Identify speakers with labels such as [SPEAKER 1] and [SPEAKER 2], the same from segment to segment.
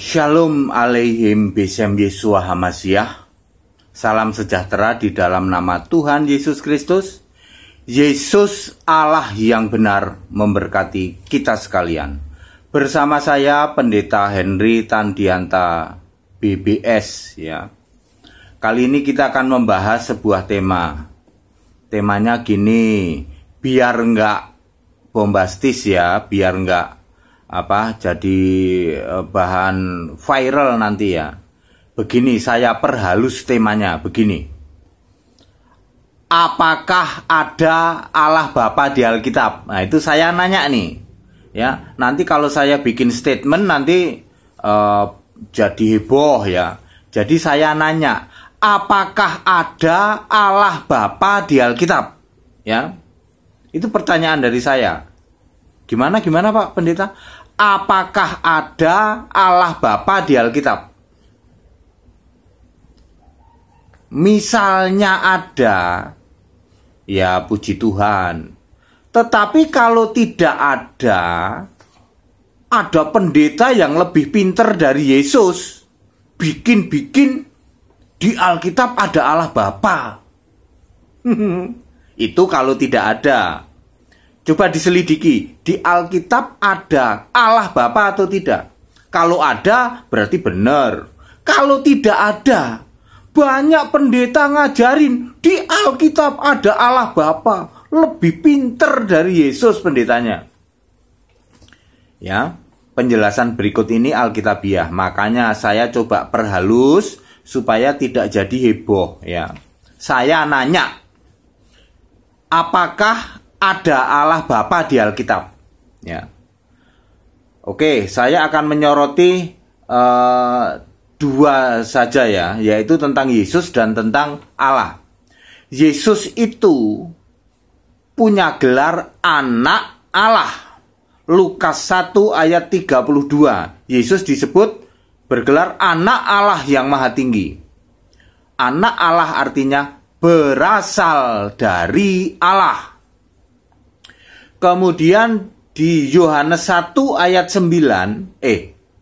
[SPEAKER 1] Shalom alaihim besem Yesua Hamasiah. Salam sejahtera di dalam nama Tuhan Yesus Kristus. Yesus Allah yang benar memberkati kita sekalian. Bersama saya Pendeta Henry Tandianta BBS ya. Kali ini kita akan membahas sebuah tema. Temanya gini, biar enggak bombastis ya, biar enggak jadi bahan viral nanti ya. Begini, saya perhalus temanya begini. Apakah ada Allah Bapa di Alkitab? Nah, itu saya nanya nih. Ya, nanti kalau saya bikin statement nanti jadi heboh ya. Jadi saya nanya, apakah ada Allah Bapa di Alkitab? Ya. Itu pertanyaan dari saya. Gimana Pak Pendeta? Apakah ada Allah Bapa di Alkitab? Misalnya ada, ya puji Tuhan. Tetapi kalau tidak ada pendeta yang lebih pinter dari Yesus, bikin di Alkitab ada Allah Bapa. Itu kalau tidak ada. Coba diselidiki, di Alkitab ada Allah Bapa atau tidak? Kalau ada, berarti benar. Kalau tidak ada, banyak pendeta ngajarin di Alkitab ada Allah Bapa, lebih pinter dari Yesus pendetanya. Ya, penjelasan berikut ini Alkitabiah, makanya saya coba perhalus supaya tidak jadi heboh ya. Saya nanya, apakah ada Allah Bapa di Alkitab? Ya. Oke, saya akan menyoroti dua saja ya, yaitu tentang Yesus dan tentang Allah. Yesus itu punya gelar anak Allah. Lukas 1 ayat 32. Yesus disebut bergelar anak Allah yang maha tinggi. Anak Allah artinya berasal dari Allah. Kemudian di Yohanes 1 ayat 9,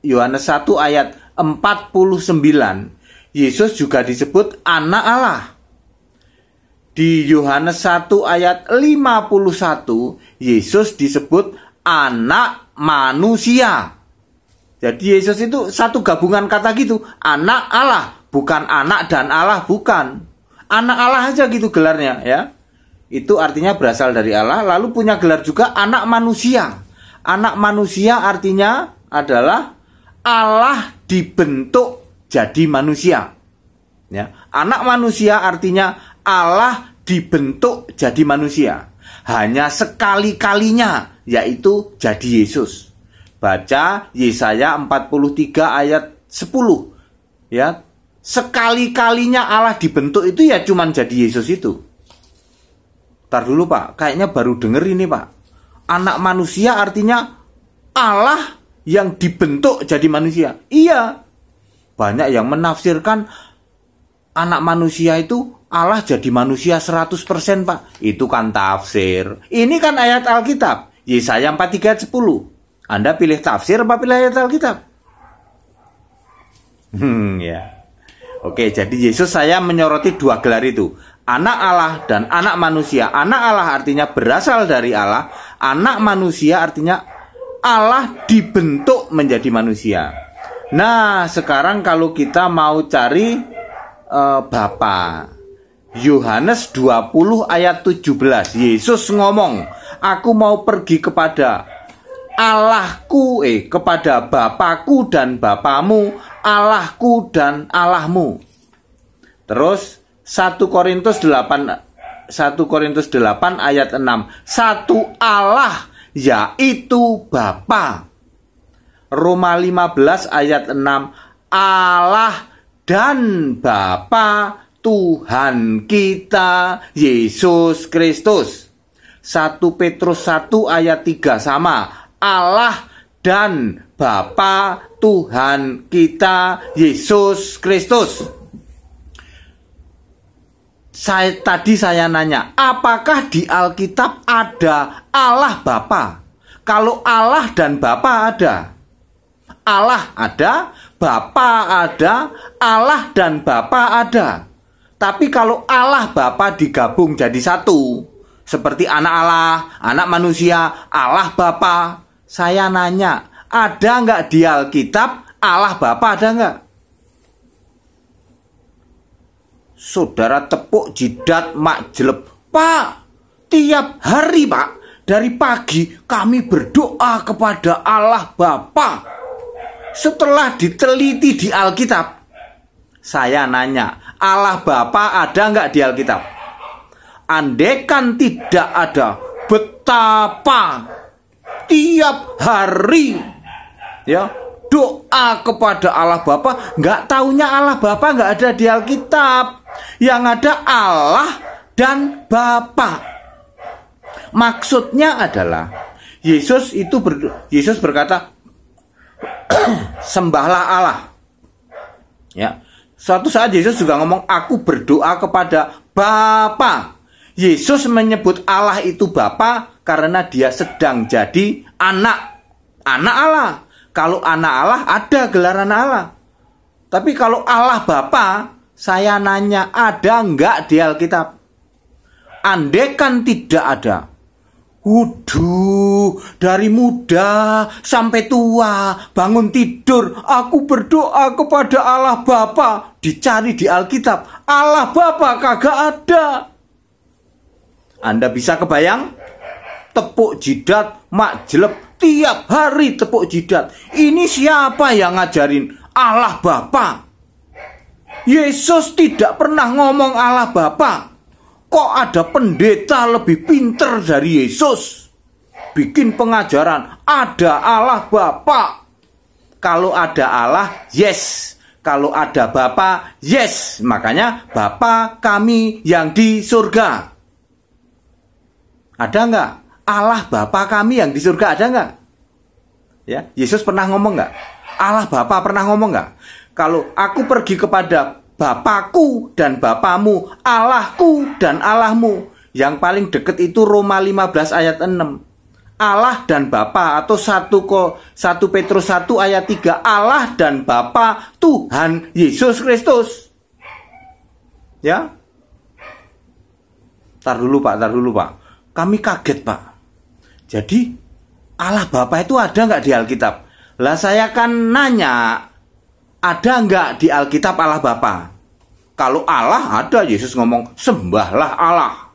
[SPEAKER 1] Yohanes 1 ayat 49, Yesus juga disebut anak Allah. Di Yohanes 1 ayat 51, Yesus disebut anak manusia. Jadi Yesus itu satu gabungan kata gitu, anak Allah, bukan anak dan Allah, bukan. Anak Allah aja gitu gelarnya ya. Itu artinya berasal dari Allah, lalu punya gelar juga anak manusia. Anak manusia artinya adalah Allah dibentuk jadi manusia. Ya, anak manusia artinya Allah dibentuk jadi manusia. Hanya sekali-kalinya, yaitu jadi Yesus. Baca Yesaya 43 ayat 10. Ya, sekali-kalinya Allah dibentuk itu ya cuman jadi Yesus itu. Ntar dulu Pak, kayaknya baru denger ini Pak. Anak manusia artinya Allah yang dibentuk jadi manusia. Iya. Banyak yang menafsirkan anak manusia itu Allah jadi manusia 100% Pak. Itu kan tafsir. Ini kan ayat Alkitab. Yesaya 43 ayat 10. Anda pilih tafsir apa pilih ayat Alkitab? Ya. Oke, jadi Yesus saya menyoroti dua gelar itu. Anak Allah dan anak manusia. Anak Allah artinya berasal dari Allah. Anak manusia artinya Allah dibentuk menjadi manusia. Nah, sekarang kalau kita mau cari Bapa, Yohanes 20 ayat 17, Yesus ngomong, aku mau pergi kepada Allahku, kepada Bapakku dan Bapamu, Allahku dan Allahmu. Terus 1 Korintus 8 ayat 6. Satu Allah yaitu Bapa. Roma 15 ayat 6. Allah dan Bapa Tuhan kita Yesus Kristus. 1 Petrus 1 ayat 3 sama. Allah dan Bapa Tuhan kita Yesus Kristus. Tadi saya nanya, apakah di Alkitab ada Allah Bapa? Kalau Allah dan Bapa ada, Allah ada, Bapa ada, Allah dan Bapa ada. Tapi kalau Allah Bapa digabung jadi satu, seperti anak Allah, anak manusia, Allah Bapa, saya nanya, ada nggak di Alkitab Allah Bapa, ada nggak? Saudara tepuk jidat mak jeleb, Pak, tiap hari Pak, dari pagi kami berdoa kepada Allah Bapa. Setelah diteliti di Alkitab, saya nanya, Allah Bapa ada nggak di Alkitab? Andaikan tidak ada, betapa tiap hari ya doa kepada Allah Bapa, nggak taunya Allah Bapa nggak ada di Alkitab. Yang ada Allah dan Bapa. Maksudnya adalah Yesus berkata, sembahlah Allah. Ya, suatu saat Yesus juga ngomong, aku berdoa kepada Bapa. Yesus menyebut Allah itu Bapa karena dia sedang jadi anak Allah. Kalau anak Allah ada gelaran Allah. Tapi kalau Allah Bapa, saya nanya, ada enggak di Alkitab? Andaikan tidak ada, waduh, dari muda sampai tua, bangun tidur, aku berdoa kepada Allah Bapa. Dicari di Alkitab, Allah Bapa kagak ada. Anda bisa kebayang? Tepuk jidat, mak jeleb, tiap hari tepuk jidat. Ini siapa yang ngajarin Allah Bapa? Yesus tidak pernah ngomong Allah Bapa. Kok ada pendeta lebih pinter dari Yesus? Bikin pengajaran, ada Allah Bapa. Kalau ada Allah, yes. Kalau ada Bapa, yes. Makanya Bapa kami yang di surga. Ada nggak? Allah Bapa kami yang di surga, ada nggak? Ya, Yesus pernah ngomong nggak? Allah Bapa pernah ngomong nggak? Kalau aku pergi kepada Bapakku dan Bapamu, Allahku dan Allahmu. Yang paling deket itu Roma 15 ayat 6. Allah dan Bapa, atau 1 Petrus 1 ayat 3. Allah dan Bapa Tuhan Yesus Kristus. Ya. Tar dulu Pak. Kami kaget Pak. Jadi Allah Bapa itu ada nggak di Alkitab? Lah saya kan nanya, ada nggak di Alkitab Allah Bapa? Kalau Allah ada, Yesus ngomong, sembahlah Allah.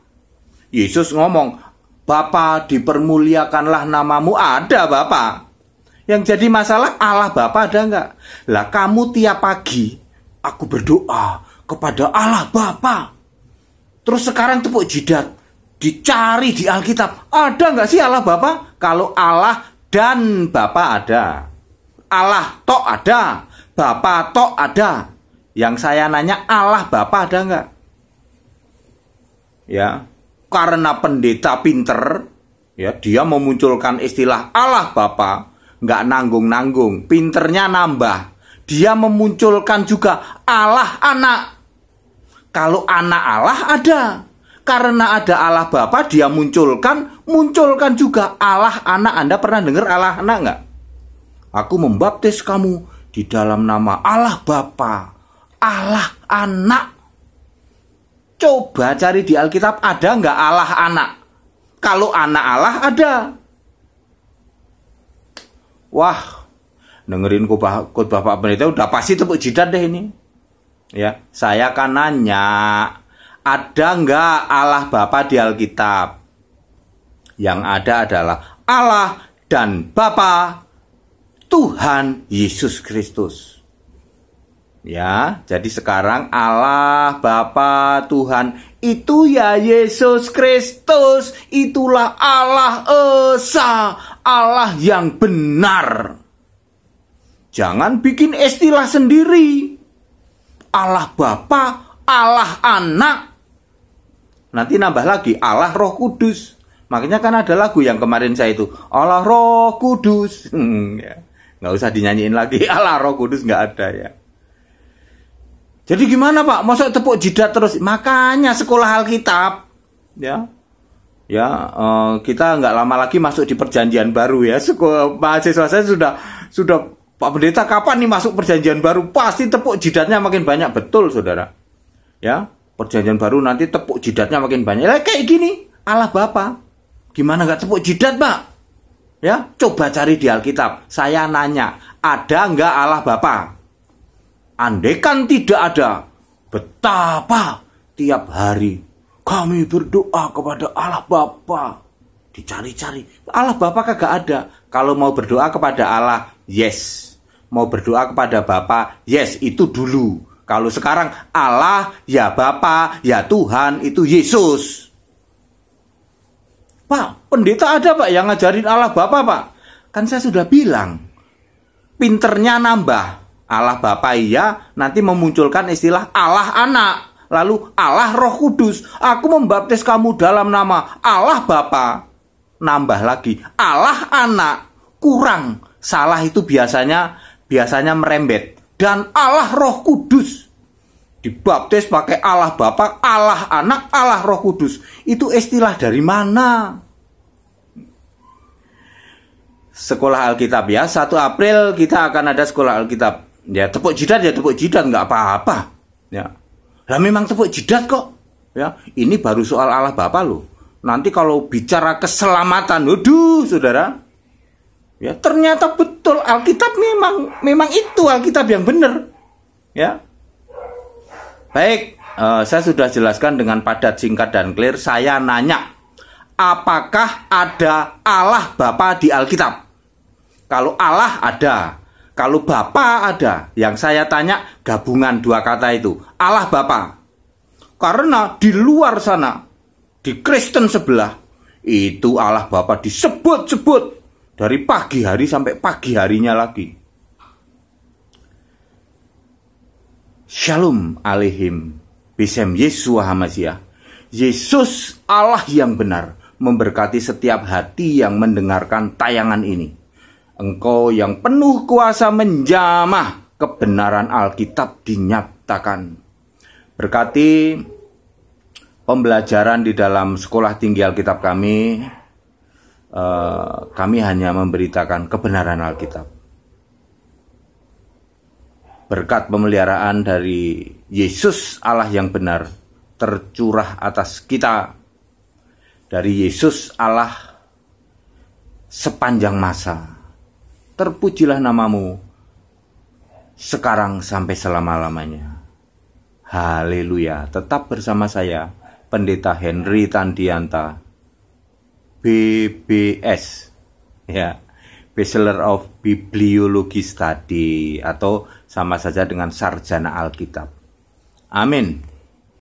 [SPEAKER 1] Yesus ngomong, Bapa dipermuliakanlah namamu, ada Bapa. Yang jadi masalah, Allah Bapa ada nggak? Lah kamu tiap pagi, aku berdoa kepada Allah Bapa. Terus sekarang tepuk jidat, dicari di Alkitab, ada nggak sih Allah Bapa? Kalau Allah dan Bapa ada, Allah tok ada, Bapa tok ada. Yang saya nanya, Allah Bapa ada nggak? Ya, karena pendeta pinter, ya dia memunculkan istilah Allah Bapa, nggak nanggung-nanggung, pinternya nambah. Dia memunculkan juga Allah Anak. Kalau anak Allah ada, karena ada Allah Bapa, dia munculkan juga Allah Anak. Anda pernah dengar Allah Anak nggak? Aku membaptis kamu di dalam nama Allah Bapa, Allah Anak. Coba cari di Alkitab, ada nggak Allah Anak? Kalau anak Allah ada. Wah, dengerin khotbah Pak Pendeta udah pasti tepuk jidat deh ini. Ya, saya kan nanya, ada nggak Allah Bapa di Alkitab? Yang ada adalah Allah dan Bapa Tuhan Yesus Kristus. Ya, jadi sekarang Allah Bapa Tuhan itu ya Yesus Kristus. Itulah Allah Esa, Allah yang benar. Jangan bikin istilah sendiri. Allah Bapa, Allah Anak. Nanti nambah lagi Allah Roh Kudus. Makanya kan ada lagu yang kemarin saya itu, Allah Roh Kudus. Ya. Nggak usah dinyanyiin lagi, Allah Roh Kudus nggak ada ya. Jadi gimana Pak? Masa tepuk jidat terus? Makanya sekolah Alkitab, ya, kita nggak lama lagi masuk di Perjanjian Baru ya. Mahasiswa saya sudah Pak Pendeta kapan nih masuk perjanjian baru? Pasti tepuk jidatnya makin banyak. Betul saudara. Ya, perjanjian baru nanti tepuk jidatnya makin banyak. Kayak gini, Allah Bapa. Gimana nggak tepuk jidat, Pak? Ya, coba cari di Alkitab. Saya nanya, ada nggak Allah Bapa? Andaikan tidak ada, betapa tiap hari kami berdoa kepada Allah Bapa. Dicari-cari, Allah Bapa kagak ada. Kalau mau berdoa kepada Allah, yes. Mau berdoa kepada Bapa, yes, itu dulu. Kalau sekarang Allah, ya Bapa, ya Tuhan, itu Yesus. Pak, pendeta ada Pak yang ngajarin Allah Bapa Pak. Kan saya sudah bilang, pinternya nambah. Allah Bapa iya, nanti memunculkan istilah Allah Anak. Lalu Allah Roh Kudus, aku membaptis kamu dalam nama Allah Bapa. Nambah lagi, Allah Anak, kurang. Salah itu biasanya merembet. Dan Allah Roh Kudus. Dibaptis pakai Allah Bapa, Allah Anak, Allah Roh Kudus. Itu istilah dari mana? Sekolah Alkitab ya, 1 April kita akan ada sekolah Alkitab. Ya tepuk jidat nggak apa-apa. Ya, lah memang tepuk jidat kok. Ya, ini baru soal Allah Bapa loh. Nanti kalau bicara keselamatan, waduh saudara. Ya ternyata betul Alkitab memang itu Alkitab yang benar. Ya. Baik, saya sudah jelaskan dengan padat, singkat dan clear. Saya nanya, apakah ada Allah Bapa di Alkitab? Kalau Allah ada, kalau Bapa ada. Yang saya tanya gabungan dua kata itu, Allah Bapa. Karena di luar sana, di Kristen sebelah, itu Allah Bapa disebut-sebut dari pagi hari sampai pagi harinya lagi. Shalom alaihim bisem Yesus Hamasiah. Yesus Allah yang benar memberkati setiap hati yang mendengarkan tayangan ini. Engkau yang penuh kuasa menjamah kebenaran Alkitab dinyatakan. Berkati pembelajaran di dalam sekolah tinggi Alkitab kami. Kami hanya memberitakan kebenaran Alkitab. Berkat pemeliharaan dari Yesus Allah yang benar tercurah atas kita. Dari Yesus Allah sepanjang masa. Terpujilah namamu sekarang sampai selama-lamanya. Haleluya. Tetap bersama saya, Pendeta Henry Tandianta, BBS, ya, Bachelor of Bibliology Study, atau sama saja dengan sarjana Alkitab. Amin.